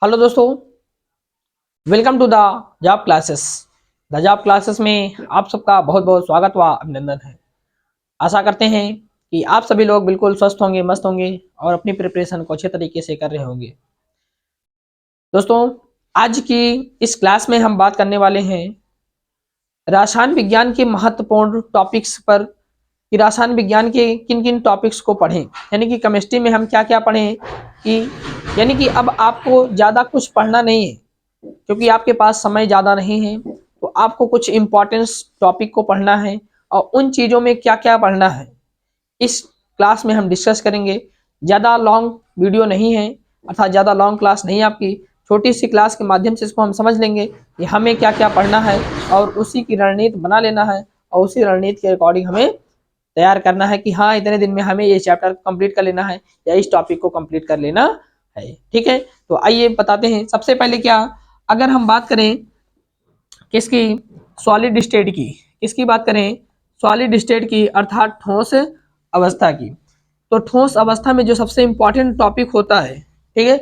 Hello दोस्तों, welcome to the job classes. The job classes में आप सबका बहुत बहुत स्वागत व अभिनंदन है। आशा करते हैं कि आप सभी लोग बिल्कुल स्वस्थ होंगे, मस्त होंगे और अपनी प्रिपरेशन को अच्छे तरीके से कर रहे होंगे। दोस्तों, आज की इस क्लास में हम बात करने वाले हैं रसायन विज्ञान के महत्वपूर्ण टॉपिक्स पर कि रसायन विज्ञान के किन किन टॉपिक्स को पढ़ें। यानी कि केमिस्ट्री में हम क्या क्या पढ़ें कि यानी कि अब आपको ज़्यादा कुछ पढ़ना नहीं है क्योंकि आपके पास समय ज़्यादा नहीं है, तो आपको कुछ इम्पोर्टेंस टॉपिक को पढ़ना है और उन चीज़ों में क्या क्या पढ़ना है इस क्लास में हम डिस्कस करेंगे। ज़्यादा लॉन्ग वीडियो नहीं है, अर्थात ज़्यादा लॉन्ग क्लास नहीं है आपकी, छोटी सी क्लास के माध्यम से इसको हम समझ लेंगे कि हमें क्या क्या पढ़ना है और उसी की रणनीति बना लेना है और उसी रणनीति के अकॉर्डिंग हमें तैयार करना है कि हाँ इतने दिन में हमें ये चैप्टर कंप्लीट कर लेना है या इस टॉपिक को कंप्लीट कर लेना है। ठीक है, तो आइए बताते हैं। सबसे पहले क्या, अगर हम बात करें किसकी, सॉलिड स्टेट की, किसकी बात करें, सॉलिड स्टेट की अर्थात ठोस अवस्था की। तो ठोस अवस्था में जो सबसे इंपॉर्टेंट टॉपिक होता है, ठीक है,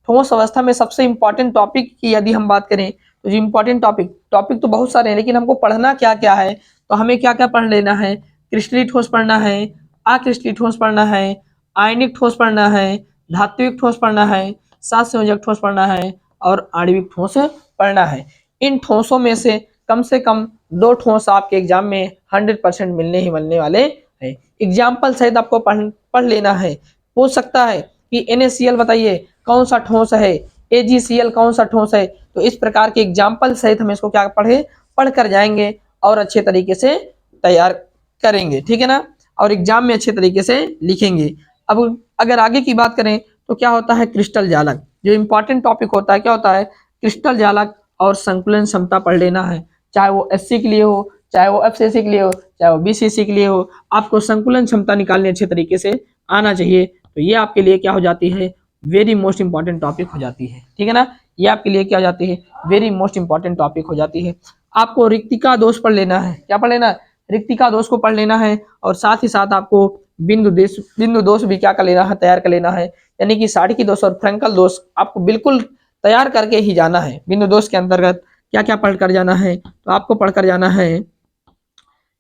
ठोस अवस्था में सबसे इंपॉर्टेंट टॉपिक की यदि हम बात करें तो जो इंपॉर्टेंट टॉपिक तो बहुत सारे हैं, लेकिन हमको पढ़ना क्या क्या है, तो हमें क्या क्या पढ़ लेना है। क्रिस्टलीय ठोस पढ़ना है, अक्रिस्टलीय ठोस पढ़ना है, आयनिक ठोस पढ़ना है, धात्विक ठोस पढ़ना है, सात संयोजक ठोस पढ़ना है और आणविक ठोस पढ़ना है। इन ठोसों में से कम दो ठोस आपके एग्जाम में 100% मिलने ही मिलने वाले हैं। एग्जाम्पल सहित आपको पढ़ लेना है। पूछ सकता है कि NaCl बताइए कौन सा ठोस है, AgCl कौन सा ठोस है। तो इस प्रकार के एग्जाम्पल सहित हम इसको क्या पढ़ कर जाएंगे और अच्छे तरीके से तैयार करेंगे, ठीक है ना, और एग्जाम में अच्छे तरीके से लिखेंगे। अब अगर आगे की बात करें तो क्या होता है, क्रिस्टल जालक जो इंपॉर्टेंट टॉपिक होता है, क्या होता है, क्रिस्टल जालक और संकुलन क्षमता पढ़ लेना है। चाहे वो SC के लिए हो, चाहे वो FCC के लिए हो, चाहे वो BCC के लिए हो, आपको संकुलन क्षमता निकालने अच्छे तरीके से आना चाहिए। तो ये आपके लिए क्या हो जाती है, वेरी मोस्ट इंपॉर्टेंट टॉपिक हो जाती है, ठीक है ना। ये आपके लिए क्या हो जाती है, वेरी मोस्ट इंपॉर्टेंट टॉपिक हो जाती है। आपको रिक्तिका दोष पढ़ लेना है। क्या पढ़ लेना है, रिक्तिका दोष को पढ़ लेना है और साथ ही साथ आपको बिंदु दोष भी क्या कर लेना है, तैयार कर लेना है। यानी कि साड़की दोष और फ्रेंकल दोष आपको बिल्कुल तैयार करके ही जाना है। बिंदु दोष के अंतर्गत क्या क्या पढ़ कर जाना है, तो आपको पढ़कर जाना है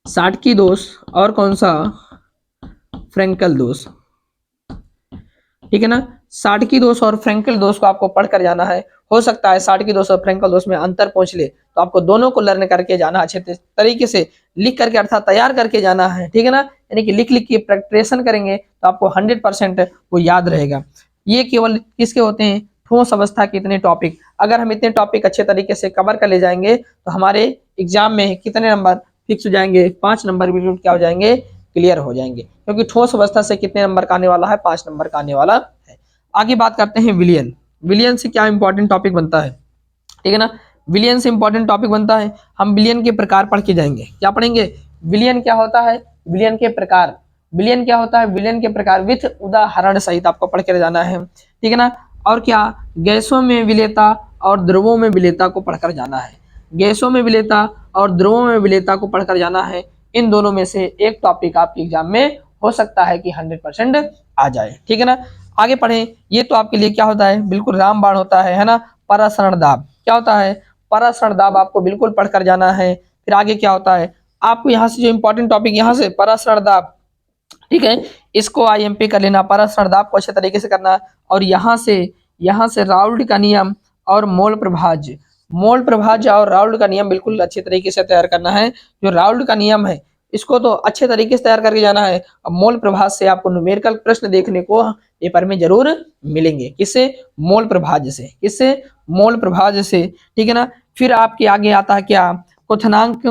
साटकी दोष और कौन सा, फ्रेंकल दोष, ठीक है ना। साटकी दोष और फ्रेंकल दोष को आपको पढ़ कर जाना है। हो सकता है साटकी दोष और फ्रेंकल दोष में अंतर पहुंच ले, तो आपको दोनों को लर्न करके जाना, अच्छे तरीके से लिख करके अर्थात तैयार करके जाना है, ठीक है ना। यानी कि लिख लिख के प्रैक्टिस करेंगे तो आपको 100% वो याद रहेगा। ये केवल किसके होते हैं, ठोस अवस्था के इतने टॉपिक। अगर हम इतने टॉपिक अच्छे तरीके से कवर कर ले जाएंगे तो हमारे एग्जाम में कितने नंबर फिक्स हो जाएंगे, 5 नंबर बिल्कुल क्या हो जाएंगे, क्लियर हो जाएंगे। क्योंकि ठोस अवस्था से कितने नंबर का आने वाला है, 5 नंबर का आने वाला है। आगे बात करते हैं विलियन। विलियन से क्या इंपॉर्टेंट टॉपिक बनता है, ठीक है ना। विलियन से इंपॉर्टेंट टॉपिक बनता है, हम विलियन के प्रकार पढ़ के जाएंगे। क्या पढ़ेंगे, विलियन क्या होता है, विलियन के प्रकार। विलियन क्या होता है, विलियन के प्रकार विथ उदाहरण सहित आपको पढ़ के जाना है, ठीक है ना। और क्या, गैसों में विलेयता और द्रवों में विलेयता को पढ़कर जाना है। गैसों में विलेयता और द्रवों में विलेयता को पढ़कर जाना है। इन दोनों में से एक टॉपिक आपके एग्जाम में हो सकता है कि 100% आ जाए, ठीक है ना। आगे पढ़ें। ये तो आपके लिए क्या होता है, बिल्कुल रामबाण होता है ना। परासरण दाब क्या होता है, परासरण दाब आपको बिल्कुल पढ़कर जाना है। फिर आगे क्या होता है, आपको यहाँ से जो इंपॉर्टेंट टॉपिक यहाँ से परासरण दाब, ठीक है, इसको IMP कर लेना। परासरण दाब को अच्छे तरीके से करना और यहाँ से राउल्ट का नियम और मोल प्रभाज्य और राउल्ट का नियम बिल्कुल अच्छे तरीके से तैयार करना है। जो राउल्ट का नियम है इसको तो अच्छे तरीके से तैयार करके जाना है। अब मोल प्रभाज्य से आपको न्यूमेरिकल प्रश्न देखने को पेपर में जरूर मिलेंगे। किससे, मोल प्रभाज्य से, किससे, मोल प्रभाज्य से, ठीक है ना। फिर आपके आगे आता है क्या, क्वथनांक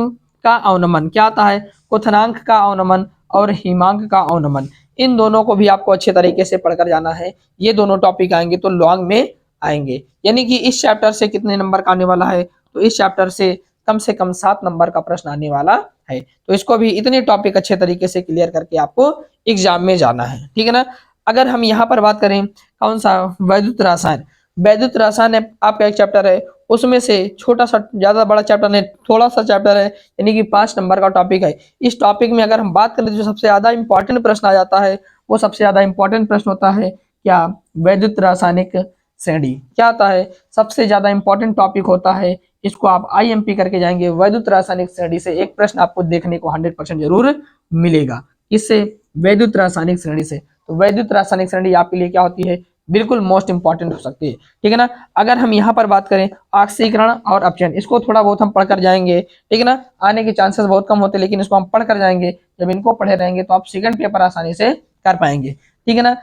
का अवनमन। क्या आता है, क्वथनांक का अवनमन और हिमांक का अवनमन। इन दोनों को भी आपको अच्छे तरीके से पढ़कर जाना है। ये दोनों टॉपिक आएंगे तो लॉन्ग में आएंगे। यानी कि इस चैप्टर से कितने नंबर का आने वाला है, तो इस चैप्टर से कम 7 नंबर का प्रश्न आने वाला है। तो इसको भी इतने टॉपिक अच्छे तरीके से क्लियर करके आपको एग्जाम में जाना है, ठीक है ना। अगर हम यहाँ पर बात करें कौन सा, वैद्युत रसायन। वैद्युत रसायन आपका एक चैप्टर है, उसमें से छोटा सा, ज्यादा बड़ा चैप्टर है, थोड़ा सा चैप्टर है, यानी कि 5 नंबर का टॉपिक है। इस टॉपिक में अगर हम बात करें तो जो सबसे ज्यादा इंपॉर्टेंट प्रश्न आ जाता है वो सबसे ज्यादा इंपॉर्टेंट प्रश्न होता है क्या, वैद्युत रासायनिक श्रेणी क्या होता है, सबसे ज्यादा इंपॉर्टेंट टॉपिक होता है। इसको आप आईएमपी करके जाएंगे, वैद्युत रासायनिक श्रेणी से एक प्रश्न आपको देखने को 100% जरूर मिलेगा। इससे वैद्युत रासायनिक श्रेणी से, तो वैद्युत रासायनिक श्रेणी आपके लिए क्या होती है, बिल्कुल मोस्ट इंपॉर्टेंट हो सकती है, ठीक है ना। अगर हम यहाँ पर बात करें ऑक्सीकरण और अपचयन, इसको थोड़ा बहुत हम पढ़कर जाएंगे, ठीक है ना। आने के चांसेस बहुत कम होते हैं, लेकिन इसको हम पढ़कर जाएंगे। जब इनको पढ़े रहेंगे तो आप सेकंड पेपर आसानी से कर पाएंगे, ठीक है ना।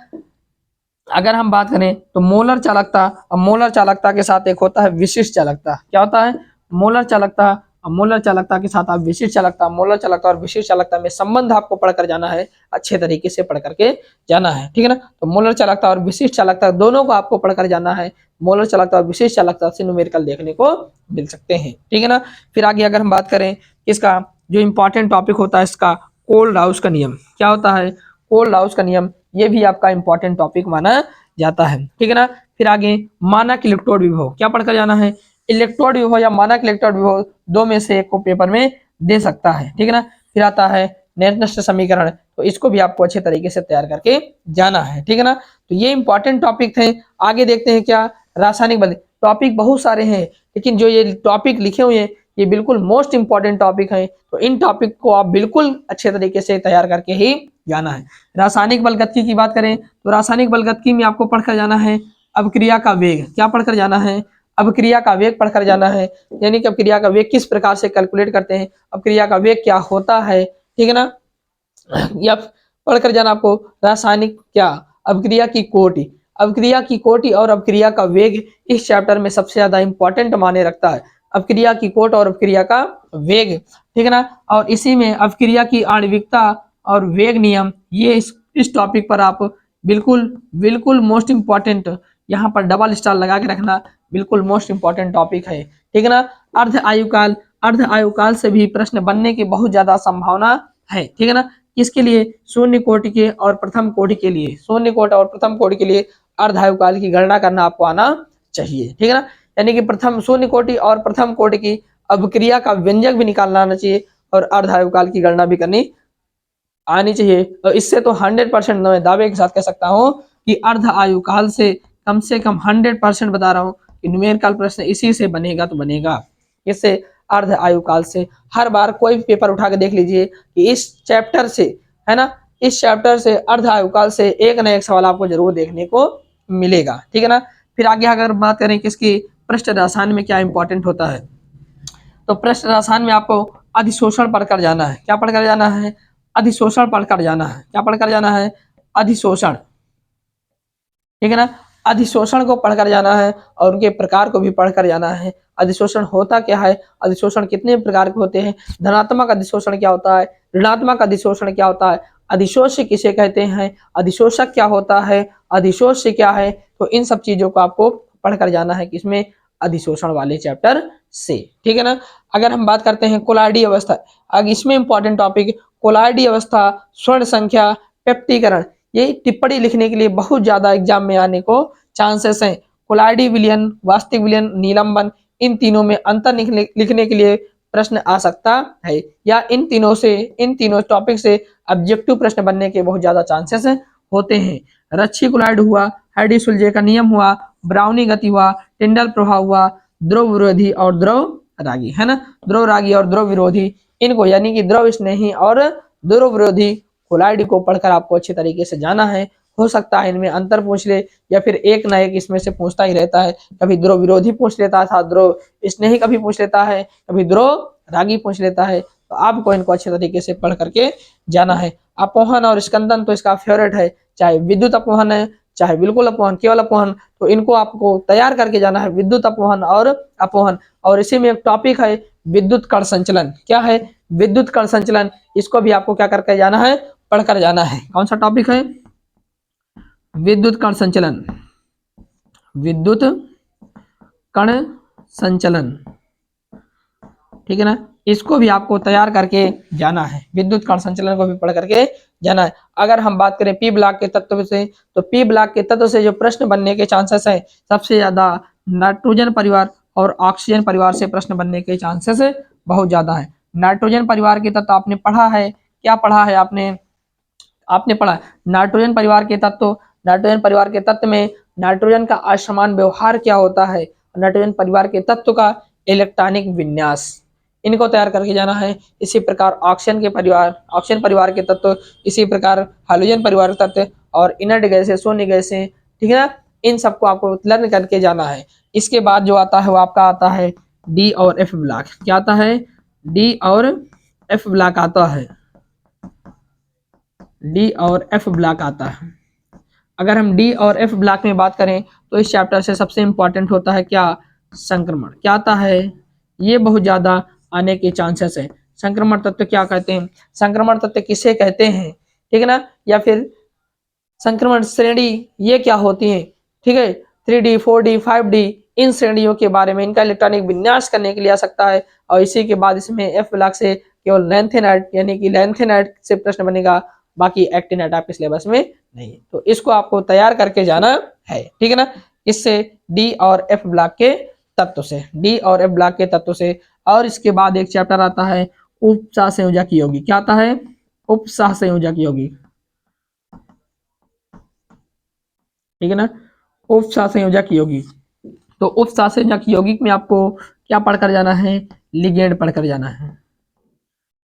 अगर हम बात करें तो मोलर चालकता, अब मोलर चालकता के साथ एक होता है विशिष्ट चालकता। क्या होता है, मोलर चालकता, मोलर चालकता के साथ आप विशिष्ट चालकता, मोलर चालकता और विशिष्ट चालकता में संबंध आपको पढ़कर जाना है, अच्छे तरीके से पढ़ करके जाना है, ठीक है ना। तो मोलर चालकता और विशिष्ट चालकता दोनों को आपको पढ़कर जाना है। मोलर चालकता और विशिष्ट चालकता से न्यूमेरिकल देखने को मिल सकते हैं, ठीक है ना। फिर आगे अगर हम बात करें इसका जो इंपॉर्टेंट टॉपिक होता है इसका कोल्ड हाउस का नियम। क्या होता है, कोल्ड हाउस का नियम, ये भी आपका इंपॉर्टेंट टॉपिक माना जाता है, ठीक है ना। फिर आगे मानक इलेक्ट्रोड विभव, क्या पढ़कर जाना है, इलेक्ट्रोड विभव या मानक इलेक्ट्रोड विभव दो में से एक को पेपर में दे सकता है, ठीक है ना। फिर आता है नेटलिस्ट समीकरण, तो इसको भी आपको अच्छे तरीके से तैयार करके जाना है, ठीक है ना। तो ये इंपॉर्टेंट टॉपिक थे। आगे देखते हैं क्या, रासायनिक बल। टॉपिक बहुत सारे हैं, लेकिन जो ये टॉपिक लिखे हुए हैं ये बिल्कुल मोस्ट इंपॉर्टेंट टॉपिक है। तो इन टॉपिक को आप बिल्कुल अच्छे तरीके से तैयार करके ही जाना है। रासायनिक बल गतिकी की बात करें तो रासायनिक बल गतिकी में आपको पढ़कर जाना है अभिक्रिया का वेग। क्या पढ़कर जाना है, अभिक्रिया का वेग पढ़कर जाना है, यानी कि अभिक्रिया का वेग किस प्रकार से कैलकुलेट करते हैं, अभिक्रिया का वेग क्या होता है, ठीक है ना। या पढ़कर जाना आपको रासायनिक क्या, अभिक्रिया की कोटि, अभिक्रिया की कोटि और अभिक्रिया का वेग इस चैप्टर में सबसे ज्यादा इंपॉर्टेंट माने रखता है। अभिक्रिया की कोट और अभिक्रिया का वेग, ठीक है ना। और इसी में अभिक्रिया की आणविकता और वेग नियम, ये इस टॉपिक पर आप बिल्कुल बिल्कुल मोस्ट इंपॉर्टेंट, यहाँ पर डबल स्टार लगा के रखना, बिल्कुल मोस्ट इंपॉर्टेंट टॉपिक है, ठीक है ना। अर्ध आयुकाल, अर्ध आयुकाल से भी प्रश्न बनने की बहुत ज्यादा संभावना है, ठीक है ना। किसके लिए, शून्य कोटि के और प्रथम कोटि के लिए, शून्य कोटि और प्रथम कोटि के लिए अर्ध आयुकाल की गणना करना आपको आना चाहिए, ठीक है ना। यानी कि प्रथम शून्य कोटि और प्रथम कोटि की अभिक्रिया का व्यंजक भी निकालना आना चाहिए और अर्ध आयुकाल की गणना भी करनी आनी चाहिए। और इससे तो 100% मैं दावे के साथ कह सकता हूँ कि अर्ध आयुकाल से कम 100% बता रहा हूँ कि न्यूमेरिकल प्रश्न इसी से बनेगा तो बनेगा। इससे अर्ध आयुकाल से हर बार कोई भी पेपर उठा के देख लीजिए कि इस चैप्टर से, है ना, इस चैप्टर से अर्ध आयुकाल से एक न एक सवाल आपको जरूर देखने को मिलेगा, ठीक है ना। फिर आगे अगर बात करें किसकी, पृष्ठ रसायन में क्या इंपॉर्टेंट होता है, तो पृष्ठ रसायन में आपको अधिशोषण पढ़कर जाना है। क्या पढ़कर जाना है, अधिशोषण पढ़कर जाना है। क्या पढ़कर जाना है, अधिशोषण, ठीक है ना। अधिशोषण को पढ़कर जाना है और उनके प्रकार को भी पढ़कर जाना है। अधिशोषण होता क्या है, अधिशोषण कितने प्रकार के होते हैं, धनात्मक अधिशोषण क्या होता है, ऋणात्मक अधिशोषण क्या होता है, अधिशोष्य किसे कहते हैं, अधिशोषक क्या होता है, अधिशोष्य क्या है। तो इन सब चीजों को आपको पढ़कर जाना है किसमें, अधिशोषण वाले चैप्टर से, ठीक है ना। अगर हम बात करते हैं कोलाइडी अवस्था, अगर इसमें इंपॉर्टेंट टॉपिक कोलाइडी अवस्था, स्वर्ण संख्या, पेप्टीकरण, ये टिप्पणी लिखने के लिए बहुत ज्यादा एग्जाम में आने को चांसेस हैं। कोलाइडी विलयन, वास्तविक विलयन, निलंबन, इन तीनों में अंतर लिखने के लिए प्रश्न आ सकता है, या इन तीनों टॉपिक से ऑब्जेक्टिव प्रश्न बनने के बहुत ज्यादा चांसेस होते हैं। रच्छी कोलाइड हुआ, हाइडी-सुलजे का नियम हुआ, ब्राउनी गति हुआ, टिंडल प्रभाव हुआ, द्रव विरोधी और द्रव रागी, है ना। द्रव रागी और द्रव विरोधी, इनको यानी कि द्रव स्नेही और द्रव विरोधी कोलाइड को पढ़कर आपको अच्छे तरीके से जाना है। हो सकता है इनमें अंतर पूछ ले, या फिर एक ना एक इसमें से पूछता ही रहता है। कभी द्रव विरोधी पूछ लेता था, द्रव स्नेही कभी पूछ लेता है, कभी द्रव रागी पूछ लेता है। तो आपको इनको अच्छे तरीके से पढ़ करके जाना है। अपोहन और स्कंदन तो इसका फेवरेट है, चाहे विद्युत अपोहन है, चाहे बिल्कुल अपोहन, केवल अपोहन, तो इनको आपको तैयार करके जाना है, विद्युत अपोहन और अपोहन। और इसी में एक टॉपिक है विद्युत कण संचलन। क्या है, विद्युत कण संचलन, इसको भी आपको क्या करके जाना है, पढ़कर जाना है। कौन सा टॉपिक है, विद्युत कण संचलन, विद्युत कण संचलन, ठीक है ना। इसको भी आपको तैयार करके जाना है, विद्युत कण संचलन को भी पढ़ करके जाना है। अगर हम बात करें पी ब्लॉक के तत्व से, तो पी ब्लॉक के तत्व से जो प्रश्न बनने के चांसेस है, सबसे ज्यादा नाइट्रोजन परिवार और ऑक्सीजन परिवार से प्रश्न बनने के चांसेस बहुत ज्यादा है। नाइट्रोजन परिवार के तत्व आपने पढ़ा है, क्या पढ़ा है आपने पढ़ा नाइट्रोजन परिवार के तत्व, नाइट्रोजन परिवार के तत्व में नाइट्रोजन का असमान व्यवहार क्या होता है, नाइट्रोजन परिवार के तत्व का इलेक्ट्रॉनिक विन्यास, इनको तैयार करके जाना है। इसी प्रकार ऑक्सीजन परिवार के तत्व, इसी प्रकार हाइड्रोजन परिवार के तत्व और इनर्ट गैसें, शून्य गैसें, ठीक है ना, इन सबको आपको लर्न करके जाना है। इसके बाद जो आता है वो आपका आता है डी और एफ ब्लॉक। क्या आता है? डी और एफ ब्लॉक आता है। डी और एफ ब्लॉक आता है। अगर हम डी और एफ ब्लॉक में बात करें तो इस चैप्टर से सबसे इंपॉर्टेंट होता है क्या? संक्रमण। क्या आता है? ये बहुत ज्यादा आने के चांसेस है। संक्रमण तत्व क्या कहते हैं? संक्रमण तत्व किसे कहते हैं, ठीक है ना, या फिर संक्रमण श्रेणी ये क्या होती है, ठीक है, 3D 4D 5D, इन श्रेणियों के बारे में, इनका इलेक्ट्रॉनिक विन्यास करने के लिए आ सकता है। और इसी के बाद इसमें एफ ब्लॉक से केवल लैंथेनाइट यानी कि लैंथेनाइट से प्रश्न बनेगा, बाकी एक्टिनाइट आपके सिलेबस में नहीं। तो इसको आपको तैयार करके जाना है, ठीक है ना, इससे डी और एफ ब्लॉक के तत्व से, डी और एफ ब्लॉक के तत्व से। और इसके बाद एक चैप्टर आता है उपसह संयोजक यौगिक। क्या आता है? उपसह संयोजक यौगिक, ठीक है ना, उपसह संयोजक यौगिक। तो उपसह संयोजक यौगिक में आपको क्या पढ़कर जाना है? लिगेंड पढ़कर जाना है,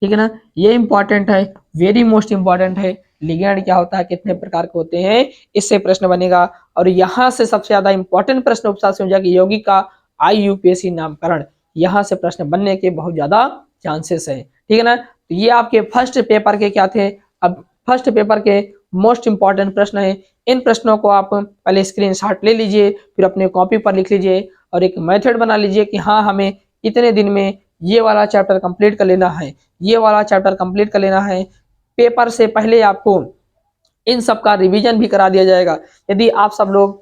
ठीक है ना, ये इंपॉर्टेंट है, वेरी मोस्ट इंपॉर्टेंट है। लिगेंड क्या होता है, कितने प्रकार के होते हैं, इससे प्रश्न बनेगा। और यहाँ से सबसे ज्यादा इंपॉर्टेंट प्रश्न उपसह संयोजक यौगिक का IUPAC नामकरण, यहाँ से प्रश्न बनने के बहुत ज्यादा चांसेस है, ठीक है ना। तो ये आपके फर्स्ट पेपर के क्या थे? अब फर्स्ट पेपर के मोस्ट इंपॉर्टेंट प्रश्न है। इन प्रश्नों को आप पहले स्क्रीनशॉट ले लीजिए, फिर अपने कॉपी पर लिख लीजिए और एक मेथड बना लीजिए कि हाँ हमें इतने दिन में ये वाला चैप्टर कंप्लीट कर लेना है, ये वाला चैप्टर कंप्लीट कर लेना है। पेपर से पहले आपको इन सब का रिवीजन भी करा दिया जाएगा। यदि आप सब लोग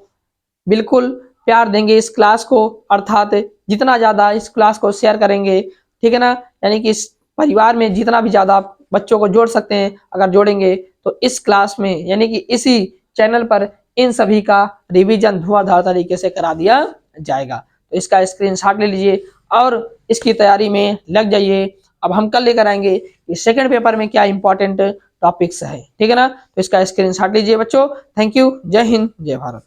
बिल्कुल प्यार देंगे इस क्लास को, अर्थात जितना ज़्यादा इस क्लास को शेयर करेंगे, ठीक है ना, यानी कि इस परिवार में जितना भी ज़्यादा आप बच्चों को जोड़ सकते हैं अगर जोड़ेंगे, तो इस क्लास में यानी कि इसी चैनल पर इन सभी का रिवीजन धुआंधार तरीके से करा दिया जाएगा। तो इसका स्क्रीनशॉट ले लीजिए और इसकी तैयारी में लग जाइए। अब हम कल लेकर आएंगे कि सेकंड पेपर में क्या इंपॉर्टेंट टॉपिक्स है, ठीक है ना। तो इसका स्क्रीनशॉट लीजिए बच्चों। Thank you. जय हिंद, जय भारत।